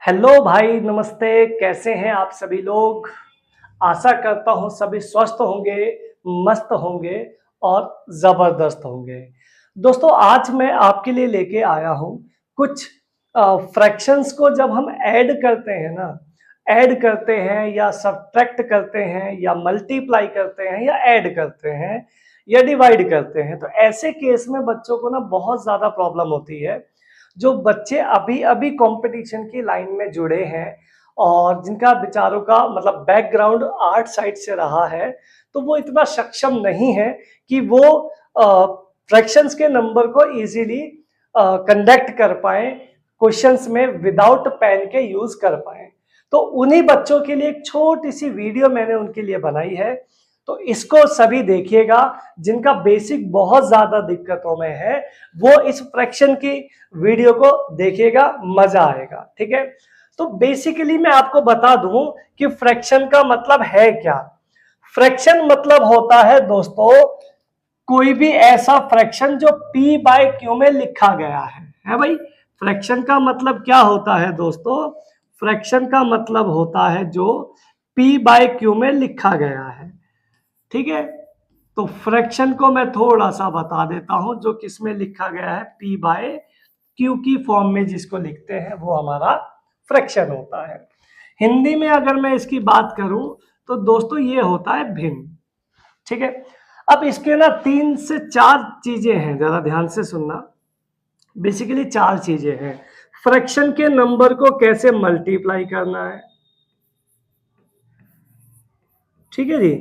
Hello भाई, नमस्ते। कैसे हैं आप सभी लोग? आशा करता हूँ सभी स्वस्थ होंगे, मस्त होंगे और ज़बरदस्त होंगे। दोस्तों, आज मैं आपके लिए लेके आया हूँ कुछ फ्रैक्शंस को जब हम ऐड करते हैं ना, ऐड करते हैं या सब्ट्रैक्ट करते हैं या मल्टीप्लाई करते हैं या ऐड करते हैं या डिवाइड करते हैं, तो ऐसे केस में बच्चों को ना बहुत ज़्यादा प्रॉब्लम होती है। जो बच्चे अभी-अभी कंपटीशन की लाइन में जुड़े हैं और जिनका बेचारों का मतलब बैकग्राउंड आर्ट साइड से रहा है, तो वो इतना सक्षम नहीं है कि वो फ्रैक्शंस के नंबर को इजीली कंडक्ट कर पाएँ, क्वेश्चंस में विदाउट पेन के यूज़ कर पाएँ। तो उन्हीं बच्चों के लिए एक छोटी-सी वीडियो मैंने उनके लिए बनाई है, तो इसको सभी देखिएगा। जिनका बेसिक बहुत ज़्यादा दिक्कतों में है, वो इस फ्रैक्शन की वीडियो को देखिएगा, मजा आएगा। ठीक है, तो बेसिकली मैं आपको बता दूं कि फ्रैक्शन का मतलब है क्या। फ्रैक्शन मतलब होता है दोस्तों, कोई भी ऐसा फ्रैक्शन जो p बाय क्यू में लिखा गया है भाई। फ्रैक्शन का मतलब क्या होता है दोस्तों? फ्रैक्शन का मतलब होता है जो p बाय क्यू में लिखा गया है। ठीक है, तो फ्रैक्शन को मैं थोड़ा सा बता देता हूं। जो किसमें लिखा गया है, p बाय क्यू की फॉर्म में जिसको लिखते हैं वो हमारा फ्रैक्शन होता है। हिंदी में अगर मैं इसकी बात करूं तो दोस्तों ये होता है भिन्न। ठीक है, अब इसके ना 3 से 4 चीजें हैं, जरा ध्यान से सुनना। बेसिकली 4 चीजें हैं। फ्रैक्शन के नंबर को कैसे मल्टीप्लाई करना है, ठीक है जी,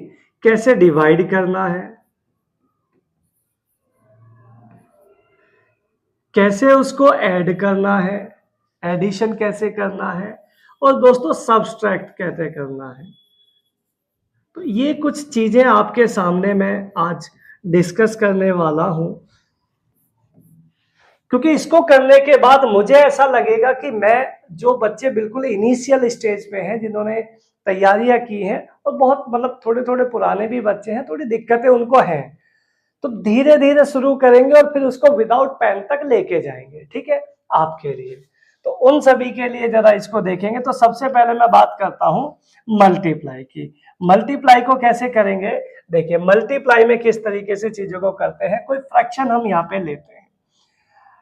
कैसे डिवाइड करना है, कैसे उसको ऐड करना है, एडिशन कैसे करना है, और दोस्तों सब्सट्रैक्ट कैसे करना है। तो ये कुछ चीजें आपके सामने मैं आज डिस्कस करने वाला हूं, क्योंकि इसको करने के बाद मुझे ऐसा लगेगा कि मैं जो बच्चे बिल्कुल इनिशियल स्टेज पे हैं, जिन्होंने तैयारियां की हैं और बहुत मतलब थोड़े थोड़े पुराने भी बच्चे हैं, थोड़ी दिक्कतें उनको हैं, तो धीरे धीरे शुरू करेंगे और फिर उसको विदाउट पेन तक लेके जाएंगे। ठीक है, आपके लिए। तो उन सभी के लिए जरा इसको देखेंगे। तो सबसे पहले मैं बात करता हूं मल्टीप्लाई की। मल्टीप्लाई को कैसे करेंगे? देखिए, मल्टीप्लाई में किस तरीके से चीजों को करते हैं। कोई फ्रैक्शन हम यहाँ पे लेते हैं,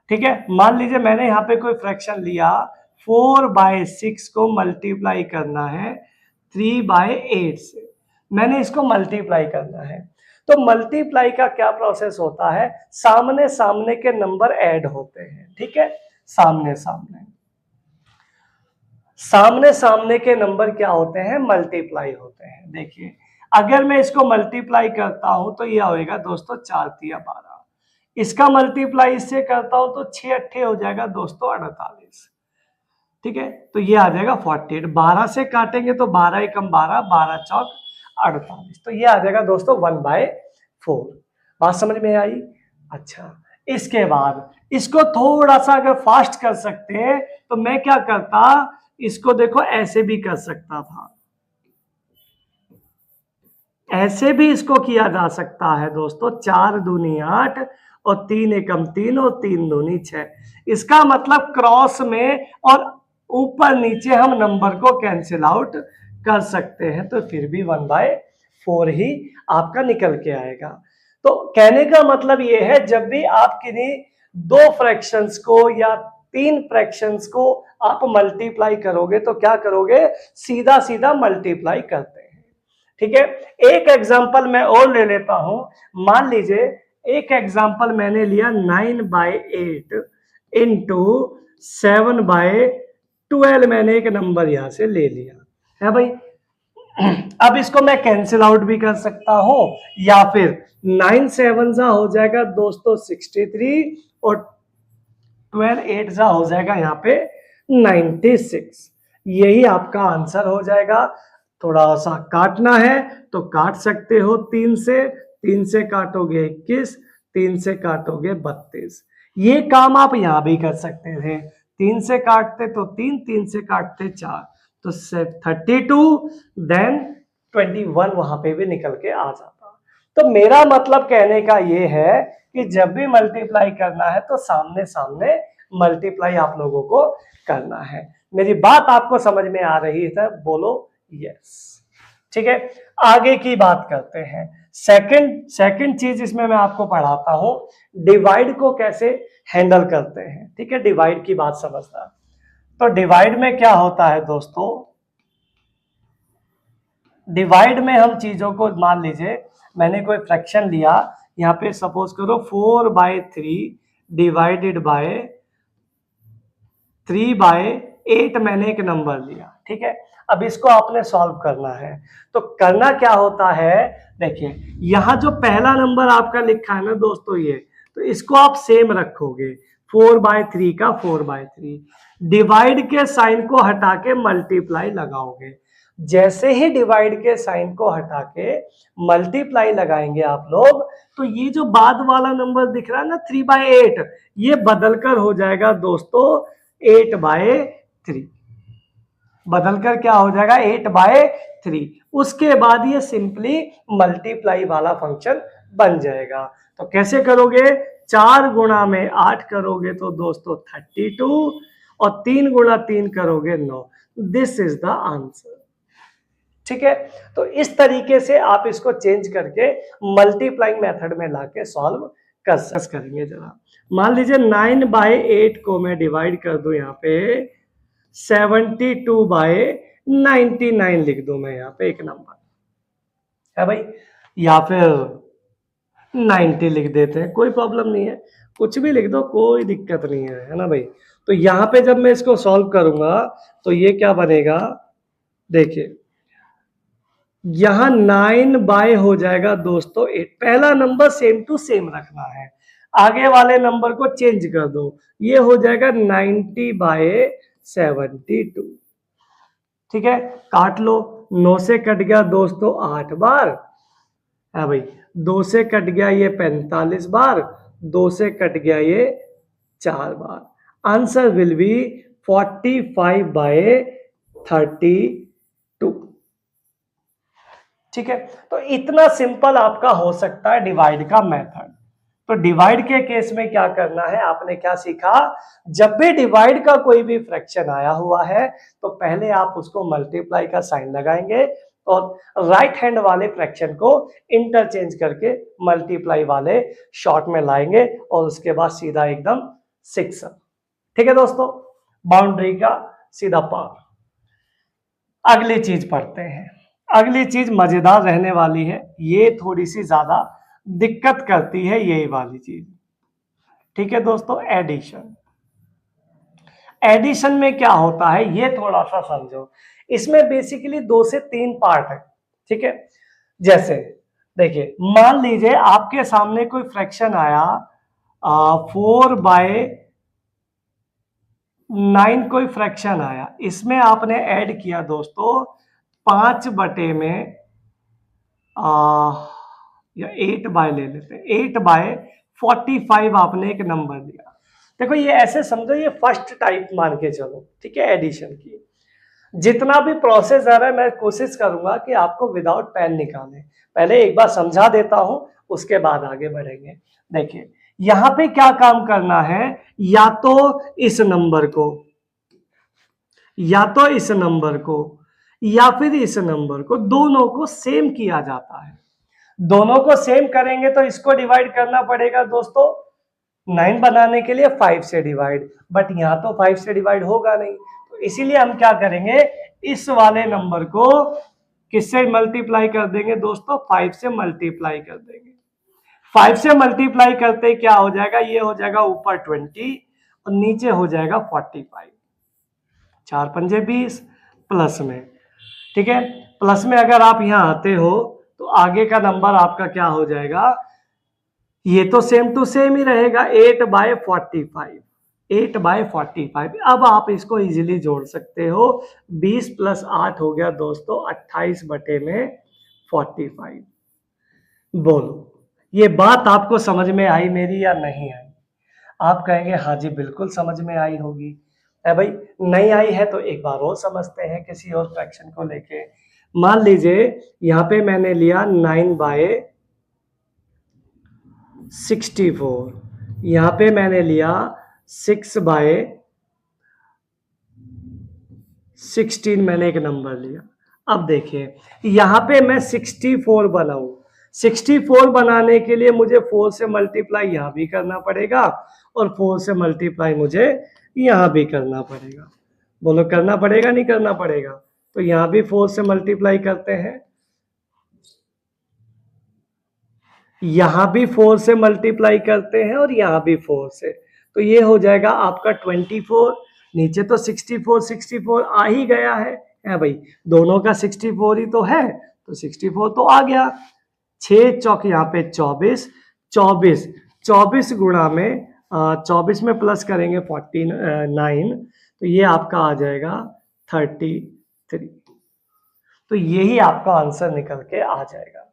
ठीक है। मान लीजिए मैंने यहाँ पे कोई फ्रैक्शन लिया, 4/6 को मल्टीप्लाई करना है 3/8 से। मैंने इसको मल्टीप्लाई करना है, तो मल्टीप्लाई का क्या प्रोसेस होता है? सामने सामने के नंबर ऐड होते हैं। ठीक है, सामने सामने सामने सामने के नंबर क्या होते हैं? मल्टीप्लाई होते हैं। देखिए, अगर मैं इसको मल्टीप्लाई करता हूं तो यह होएगा दोस्तों 4 तिया 12। इसका मल्टीप्लाई इससे करता हूं तो 6 अट्ठे हो जाएगा दोस्तों 48। ठीक है, तो ये आ जाएगा 48। 12 से काटेंगे तो 12 एकम 12, 12 चौक 48, तो ये आ जाएगा दोस्तों 1/4। बात समझ में आई? अच्छा, इसके बाद इसको थोड़ा सा अगर फास्ट कर सकते हैं तो मैं क्या करता, इसको देखो ऐसे भी कर सकता था, ऐसे भी इसको किया जा सकता है दोस्तों। 4 दूनी 8 और 3 एकम 3 और 3 दूनी 6। इसका मतलब क्रॉस में और ऊपर नीचे हम नंबर को कैंसिल आउट कर सकते हैं, तो फिर भी 1/4 ही आपका निकल के आएगा। तो कहने का मतलब ये है, जब भी आप किन्हीं 2 फ्रैक्शंस को या 3 फ्रैक्शंस को आप मल्टीप्लाई करोगे तो क्या करोगे? सीधा सीधा मल्टीप्लाई करते हैं। ठीक है, एक एग्जांपल मैं और ले लेता हूं। मान लीजिए एक एग्जांपल मैंने लिया 9/8 इंटू 7/12। मैंने एक नंबर यहां से ले लिया है भाई। अब इसको मैं कैंसिल आउट भी कर सकता हूं, या फिर 9 7 हो जाएगा दोस्तों 63 और 12 8 हो जाएगा यहाँ पे 96। यही आपका आंसर हो जाएगा। थोड़ा सा काटना है तो काट सकते हो 3 से। 3 से काटोगे 21, 3 से काटोगे 32। ये काम आप यहां भी कर सकते थे। 3 से काटते तो 3, 3 से काटते 4, तो 32 देन 21 वहां पे भी निकल के आ जाता। तो मेरा मतलब कहने का ये है कि जब भी मल्टीप्लाई करना है तो सामने सामने मल्टीप्लाई आप लोगों को करना है। मेरी बात आपको समझ में आ रही है? बोलो यस। ठीक है, आगे की बात करते हैं। सेकंड चीज इसमें मैं आपको पढ़ाता हूं, डिवाइड को कैसे हैंडल करते हैं। ठीक है, डिवाइड की बात समझना। तो डिवाइड में क्या होता है दोस्तों, डिवाइड में हम चीजों को, मान लीजिए मैंने कोई फ्रैक्शन लिया, यहाँ पे सपोज करो 4/3 डिवाइडेड बाय 3/8 मैंने एक नंबर लिया। ठीक है, अब इसको आपने सॉल्व करना है। तो करना क्या होता है, देखिए यहां जो पहला नंबर आपका लिखा है ना दोस्तों, ये तो इसको आप सेम रखोगे, 4/3 का 4/3। डिवाइड के साइन को हटा के मल्टीप्लाई लगाओगे। जैसे ही डिवाइड के साइन को हटा के मल्टीप्लाई लगाएंगे आप लोग, तो ये जो बाद वाला नंबर दिख रहा है ना 3/8, ये बदलकर हो जाएगा दोस्तों 8/3। बदलकर क्या हो जाएगा 8/3। उसके बाद ये सिंपली मल्टीप्लाई वाला फंक्शन बन जाएगा। तो कैसे करोगे, 4 गुणा में 8 करोगे तो दोस्तों 32, और 3 गुणा 3 करोगे 9। This is the answer. ठीक है, तो इस तरीके से आप इसको चेंज करके मल्टीप्लाइंग मेथड में लाके सॉल्व करेंगे। जरा मान लीजिए 9/8 को मैं डिवाइड कर दूं, यहाँ पे 72/99 लिख दूं मैं, यहाँ पे एक नंबर है भाई, या फिर 90 लिख देते हैं, कोई प्रॉब्लम नहीं है, कुछ भी लिख दो, कोई दिक्कत नहीं है ना भाई। तो यहाँ पे जब मैं इसको सॉल्व करूंगा तो ये क्या बनेगा, देखिए यहां 9 हो जाएगा दोस्तों 8। पहला नंबर सेम टू सेम रखना है, आगे वाले नंबर को चेंज कर दो, ये हो जाएगा 90/72। ठीक है, काट लो, 9 से कट गया दोस्तों 8 बार है भाई, 2 से कट गया ये 45 बार, 2 से कट गया ये 4 बार। Answer will be 45/32। ठीक है, तो इतना सिंपल आपका हो सकता है डिवाइड का मेथड। तो डिवाइड के केस में क्या करना है, आपने क्या सीखा, जब भी डिवाइड का कोई भी फ्रैक्शन आया हुआ है तो पहले आप उसको मल्टीप्लाई का साइन लगाएंगे और राइट हैंड वाले फ्रैक्शन को इंटरचेंज करके मल्टीप्लाई वाले शॉर्ट में लाएंगे और उसके बाद सीधा एकदम 6। ठीक है दोस्तों, बाउंड्री का सीधा पार। अगली चीज पढ़ते हैं। अगली चीज मजेदार रहने वाली है, ये थोड़ी सी ज्यादा दिक्कत करती है यही वाली चीज। ठीक है दोस्तों, एडिशन। एडिशन में क्या होता है ये थोड़ा सा समझो। इसमें बेसिकली 2 से 3 पार्ट है। ठीक है, जैसे देखिए मान लीजिए आपके सामने कोई फ्रैक्शन आया 4/9 कोई फ्रैक्शन आया, इसमें आपने ऐड किया दोस्तों 5 में या 8 ले लेते हैं, 8/45 आपने एक नंबर दिया। देखो ये ऐसे समझो, ये फर्स्ट टाइप मान के चलो। ठीक है, एडिशन की जितना भी प्रोसेस आ रहा है मैं कोशिश करूंगा कि आपको विदाउट पेन निकालें। पहले एक बार समझा देता हूं, उसके बाद आगे बढ़ेंगे। देखिए यहां पे क्या काम करना है, या तो इस नंबर को, या तो इस नंबर को, या फिर इस नंबर को, दोनों को सेम किया जाता है। दोनों को सेम करेंगे तो इसको डिवाइड करना पड़ेगा दोस्तों 9 बनाने के लिए 5 से डिवाइड, बट यहां तो 5 से डिवाइड होगा नहीं, तो इसीलिए हम क्या करेंगे, इस वाले नंबर को किससे मल्टीप्लाई कर देंगे दोस्तों, 5 से मल्टीप्लाई कर देंगे। 5 से मल्टीप्लाई करते क्या हो जाएगा, ये हो जाएगा ऊपर 20 और नीचे हो जाएगा 45। 4 पंजे 20 प्लस में। ठीक है, प्लस में अगर आप यहां आते हो तो आगे का नंबर आपका क्या हो जाएगा, ये तो सेम टू सेम ही रहेगा 8/45। 8/45। अब आप इसको इजीली जोड़ सकते हो, 20 + 8 हो गया दोस्तों 28/45। बोलो ये बात आपको समझ में आई मेरी या नहीं आई? आप कहेंगे हाँ जी बिल्कुल समझ में आई होगी। है भाई, नहीं आई है तो एक बार और समझते हैं किसी और फ्रैक्शन को लेके। मान लीजिए यहां पे मैंने लिया 9/64, यहां पे मैंने लिया 6/, 16 मैंने एक नंबर लिया। अब देखिए यहाँ पे मैं 64 बनाऊं, 64 बनाने के लिए मुझे 4 से मल्टीप्लाई यहाँ भी करना पड़ेगा और 4 से मल्टीप्लाई मुझे यहाँ भी करना पड़ेगा। बोलो करना पड़ेगा नहीं करना पड़ेगा? तो यहाँ भी 4 से मल्टीप्लाई करते हैं, यहाँ भी 4 से मल्टीप्लाई करते हैं और यहाँ भी 4 से, तो ये हो जाएगा आपका 24। नीचे तो 64 आ ही गया है भाई, दोनों का 64 ही तो है, तो 64 तो आ गया। 6 चौक यहाँ पे 24, 24 गुणा में 24 में प्लस करेंगे 49, तो ये आपका आ जाएगा 33। तो यही आपका आंसर निकल के आ जाएगा।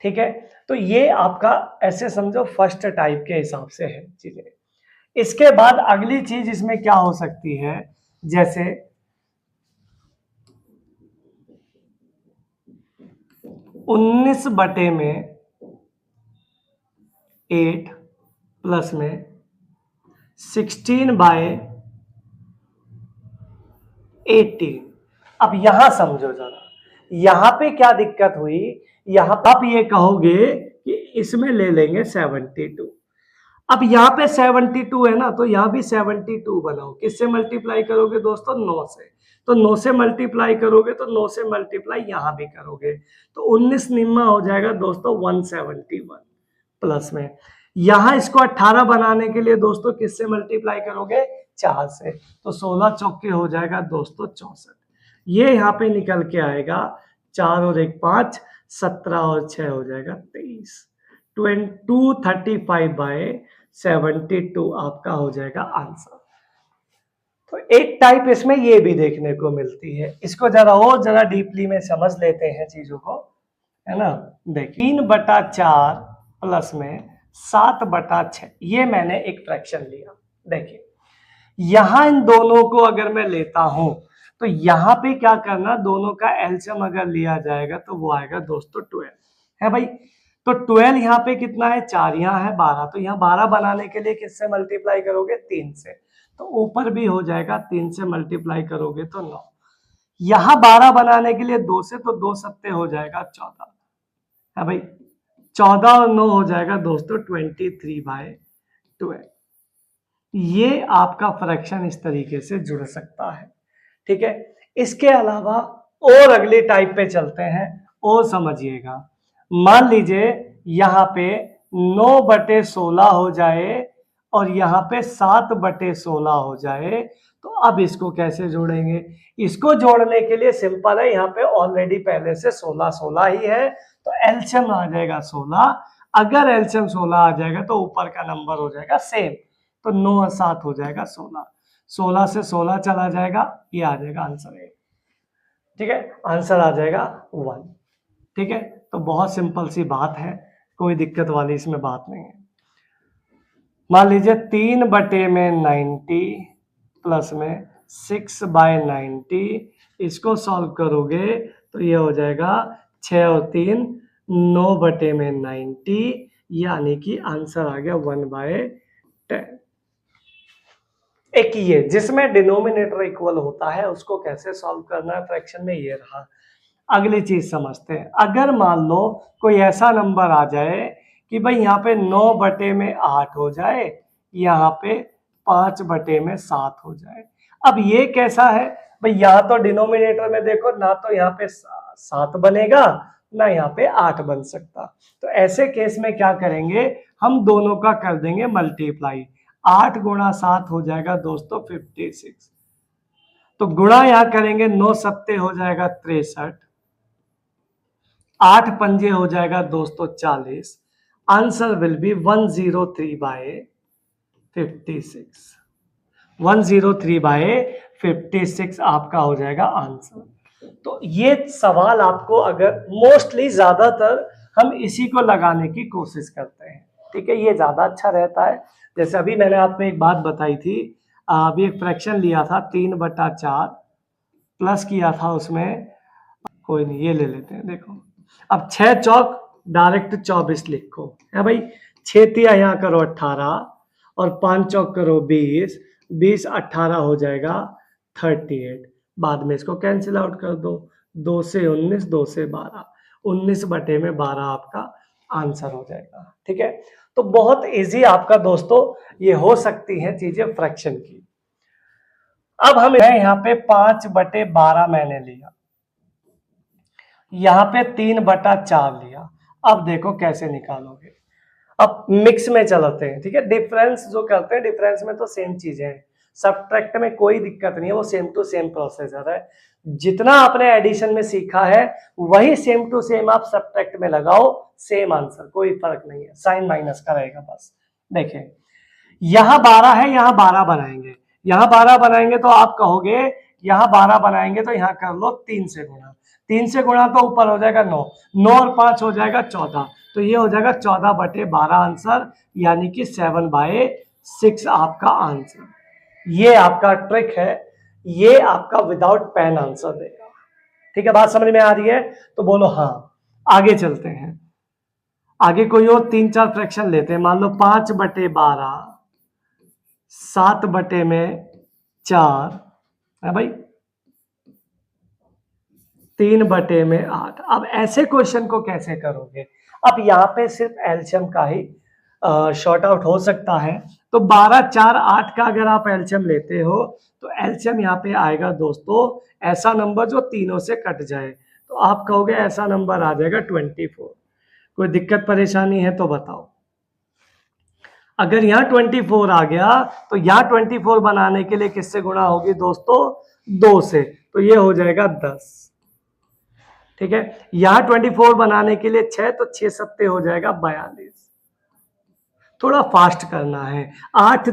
ठीक है, तो ये आपका ऐसे समझो फर्स्ट टाइप के हिसाब से है चीजें। इसके बाद अगली चीज इसमें क्या हो सकती है, जैसे 19 बटे में 8 प्लस में 16 बाय 18। अब यहां समझो जरा, यहां पे क्या दिक्कत हुई, यहां आप ये कहोगे कि इसमें ले लेंगे 72। अब यहाँ पे 72 है ना, तो यहाँ भी 72 बनाओ। किससे मल्टीप्लाई करोगे दोस्तों? 9 से। तो 9 से मल्टीप्लाई करोगे तो 9 से मल्टीप्लाई यहाँ भी करोगे, तो 19 निम्मा हो जाएगा दोस्तों 171 प्लस में। यहाँ इसको 18 बनाने के लिए दोस्तों किससे मल्टीप्लाई करोगे? 4 से। तो 16 चौके हो जाएगा दोस्तों 64। ये यहाँ पे निकल के आएगा 4 और 1 5, 17 और 6 हो जाएगा 23। 235 बाय 72 आपका हो जाएगा आंसर। तो एक टाइप इसमें ये भी देखने को मिलती है, इसको जरा और जरा डीपली में समझ लेते हैं चीजों को, है ना। देखिए 3/4 प्लस में 7/6, ये मैंने एक फ्रैक्शन लिया। देखिए यहां इन दोनों को अगर मैं लेता हूं तो यहां पे क्या करना, दोनों का एलसीएम अगर लिया जाएगा तो वो आएगा दोस्तों 12, है भाई। तो 12 यहाँ पे कितना है? 4, यहाँ है 12, तो यहाँ 12 बनाने के लिए किससे मल्टीप्लाई करोगे? 3 से। तो ऊपर भी हो जाएगा 3 से मल्टीप्लाई करोगे तो 9। यहाँ 12 बनाने के लिए 2 से, तो 2 सत्ते हो जाएगा 14, है भाई। 14 और 9 हो जाएगा दोस्तों 23/12। ये आपका फ्रैक्शन इस तरीके से जुड़ सकता है। ठीक है, इसके अलावा और अगली टाइप पे चलते हैं और समझिएगा। मान लीजिए यहाँ पे 9/16 हो जाए और यहाँ पे 7/16 हो जाए, तो अब इसको कैसे जोड़ेंगे? इसको जोड़ने के लिए सिंपल है, यहाँ पे ऑलरेडी पहले से 16 ही है, तो एलसीएम आ जाएगा 16। अगर एलसीएम 16 आ जाएगा तो ऊपर का नंबर हो जाएगा सेम, तो 9 और 7 हो जाएगा 16। 16 से 16 चला जाएगा, ये आ जाएगा आंसर 1। ठीक है, आंसर आ जाएगा 1। ठीक है, तो बहुत सिंपल सी बात है, कोई दिक्कत वाली इसमें बात नहीं है। मान लीजिए 3/90 प्लस में 6/90, इसको सॉल्व करोगे तो ये हो जाएगा 6 और 3 9/90, यानी कि आंसर आ गया 1/10। एक ये जिसमें डिनोमिनेटर इक्वल होता है उसको कैसे सॉल्व करना है फ्रैक्शन में, ये रहा। अगली चीज समझते हैं, अगर मान लो कोई ऐसा नंबर आ जाए कि भाई यहाँ पे 9/8 हो जाए, यहाँ पे 5/7 हो जाए। अब ये कैसा है भाई, यहाँ तो डिनोमिनेटर में देखो ना, तो यहाँ पे 7 बनेगा ना यहाँ पे 8 बन सकता। तो ऐसे केस में क्या करेंगे, हम दोनों का कर देंगे मल्टीप्लाई। 8 गुणा 7 हो जाएगा दोस्तों 56, तो गुणा यहाँ करेंगे 9 सत्ते हो जाएगा 63, 8 पंजे हो जाएगा दोस्तों 40। Answer will be 103/56। 103/56 आपका हो जाएगा आंसर। तो ये सवाल आपको अगर मोस्टली ज्यादातर हम इसी को लगाने की कोशिश करते हैं। ठीक है, ये ज्यादा अच्छा रहता है। जैसे अभी मैंने आपको एक बात बताई थी, अभी एक फ्रैक्शन लिया था 3/4 प्लस किया था उसमें, कोई नहीं ये ले लेते हैं। देखो अब 6 चौक डायरेक्ट 24 लिखो, है भाई। 6 तिया यहाँ करो 18 और 5 चौक करो 20, 20 18 हो जाएगा 38। बाद में इसको कैंसिल आउट कर दो, 2 से 19, 2 से 12, 19/12 आपका आंसर हो जाएगा। ठीक है, तो बहुत इजी आपका दोस्तों ये हो सकती है चीजें फ्रैक्शन की। अब हम यहाँ पे 5/12 मैंने लिया, यहाँ पे 3/4 लिया। अब देखो कैसे निकालोगे। अब मिक्स में चलाते हैं, ठीक है। डिफरेंस जो करते हैं, डिफरेंस में तो सेम चीजें हैं, सब्ट्रैक्ट में कोई दिक्कत नहीं है, वो सेम टू सेम प्रोसीजर है। जितना आपने एडिशन में सीखा है वही सेम टू सेम आप सब्ट्रैक्ट में लगाओ, सेम आंसर, कोई फर्क नहीं है, साइन माइनस का रहेगा बस। देखिए यहाँ 12 है, यहाँ 12 बनाएंगे, यहाँ 12 बनाएंगे तो आप कहोगे यहाँ 12 बनाएंगे तो यहाँ कर लो 3 से गुणा, 3 से गुणा तो ऊपर हो जाएगा 9, 9 और 5 हो जाएगा 14, तो ये हो जाएगा 14/12 आंसर, यानी कि 7/6 आपका आंसर। ये आपका ट्रिक है, ये आपका विदाउट पेन आंसर देगा। ठीक है, बात समझ में आ रही है तो बोलो हाँ। आगे चलते हैं, आगे कोई और 3-4 फ्रैक्शन लेते हैं। मान लो 5/12, 7/4 है भाई, 3/8। अब ऐसे क्वेश्चन को कैसे करोगे? अब यहाँ पे सिर्फ एलसीएम का ही शॉर्ट आउट हो सकता है। तो 12, 4, 8 का अगर आप एलसीएम लेते हो तो एलसीएम यहाँ पे आएगा दोस्तों ऐसा नंबर जो तीनों से कट जाए, तो आप कहोगे ऐसा नंबर आ जाएगा 24। कोई दिक्कत परेशानी है तो बताओ। अगर यहाँ 24 आ गया तो यहाँ 24 बनाने के लिए किससे गुणा होगी दोस्तों? 2 से, तो ये हो जाएगा 10। ठीक है, यहाँ 24 बनाने के लिए 6, तो 6 सत्ते हो जाएगा 42। थोड़ा फास्ट करना है। 8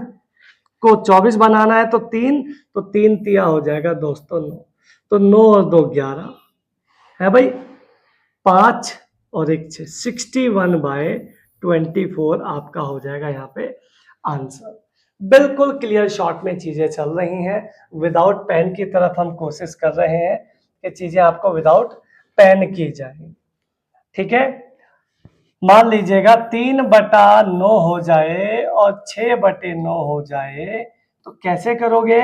को 24 बनाना है तो 3, तो 3 तिया हो जाएगा दोस्तों 9, तो 9 और 2 11 है भाई, 5 और 1 6, 61/24 आपका हो जाएगा यहाँ पे आंसर। बिल्कुल क्लियर शॉर्ट में चीजें चल रही हैं, विदाउट पेन की तरफ हम कोशिश कर रहे हैं कि चीजें आपको विदाउट पेन की जाए। ठीक है, मान लीजिएगा 3/9 हो जाए और 6/9 हो जाए तो कैसे करोगे?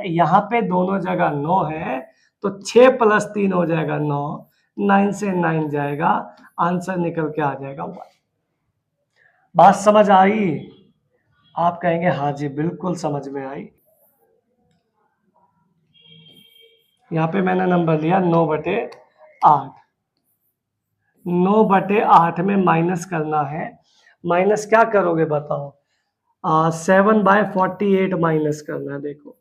यहाँ पे दोनों जगह 9 है, तो 6 + 3 हो जाएगा 9, 9 से 9 जाएगा, आंसर निकल के आ जाएगा 1। बात समझ आई? आप कहेंगे हाँ जी बिल्कुल समझ में आई। यहाँ पे मैंने नंबर लिया 9/8, 9/8 में माइनस करना है। माइनस क्या करोगे बताओ? 7/48 माइनस करना है। देखो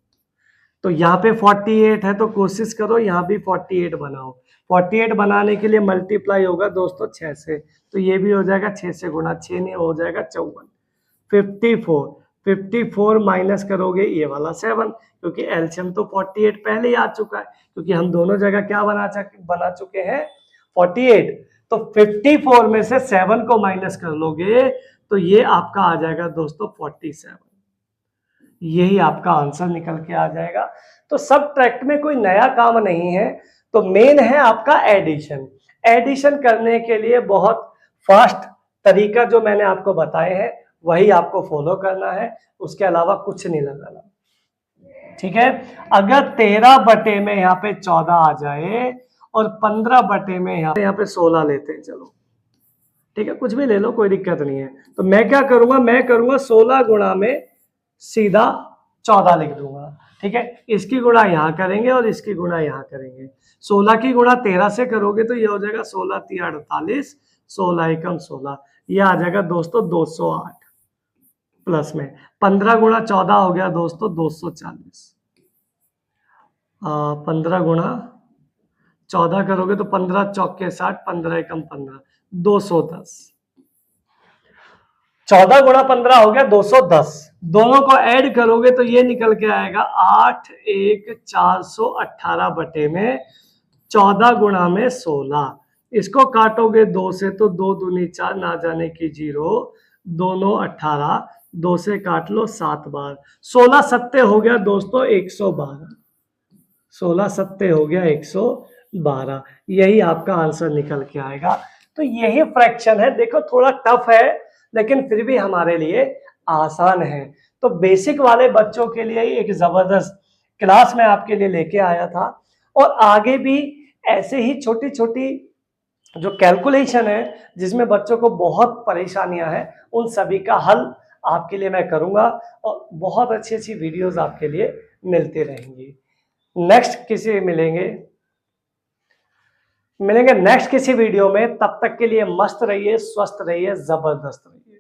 तो यहाँ पे 48 है तो कोशिश करो यहाँ भी 48 बनाओ। 48 बनाने के लिए मल्टीप्लाई होगा दोस्तों 6 से, तो ये भी हो जाएगा 6 से गुणा, 6 नहीं हो जाएगा 54। 54 माइनस करोगे ये वाला 7, क्योंकि एलसीएम तो 48 पहले ही आ चुका है, क्योंकि हम दोनों जगह क्या बना चुके हैं 48। तो 54 में से 7 को माइनस कर लोगे तो ये आपका आ जाएगा दोस्तों 47। यही आपका आंसर निकल के आ जाएगा। तो सब्ट्रैक्ट में कोई नया काम नहीं है, तो मेन है आपका एडिशन। एडिशन करने के लिए बहुत फास्ट तरीका जो मैंने आपको बताए हैं वही आपको फॉलो करना है, उसके अलावा कुछ नहीं लगाना। ठीक है, अगर 13 में यहाँ पे 14 आ जाए और 15 में यहाँ पे 16 लेते हैं, चलो ठीक है कुछ भी ले लो कोई दिक्कत नहीं है। तो मैं क्या करूंगा, मैं करूंगा 16 गुणा में सीधा 14 लिख दूंगा। ठीक है, इसकी गुणा यहाँ करेंगे और इसकी गुणा यहाँ करेंगे। 16 की गुणा 13 से करोगे तो ये हो जाएगा 16 × 48, 16 × 16, ये आ जाएगा दोस्तों 208। प्लस में 15 गुणा 14 हो गया दोस्तों 240। 15 गुणा 14 करोगे तो 15 चौके 60, 15 × 15, 210। 14 गुणा 15 हो गया 210। दोनों को ऐड करोगे तो ये निकल के आएगा 8 1 418 में 14 गुणा में 16। इसको काटोगे 2 से तो 2 दूनी 4, ना जाने की 0, दोनों 18, 2 से काट लो 7 बार, 16 सत्ते हो गया दोस्तों 112। 16 सत्ते हो गया 112, यही आपका आंसर निकल के आएगा। तो यही फ्रैक्शन है। देखो थोड़ा टफ है लेकिन फिर भी हमारे लिए आसान है। तो बेसिक वाले बच्चों के लिए एक जबरदस्त क्लास में आपके लिए लेके आया था। और आगे भी ऐसे ही छोटी छोटी जो कैलकुलेशन है जिसमें बच्चों को बहुत परेशानियां हैं, उन सभी का हल आपके लिए मैं करूंगा और बहुत अच्छी अच्छी वीडियोस आपके लिए मिलती रहेंगी। नेक्स्ट किसी मिलेंगे नेक्स्ट किसी वीडियो में। तब तक के लिए मस्त रहिए, स्वस्थ रहिए, जबरदस्त रहिए।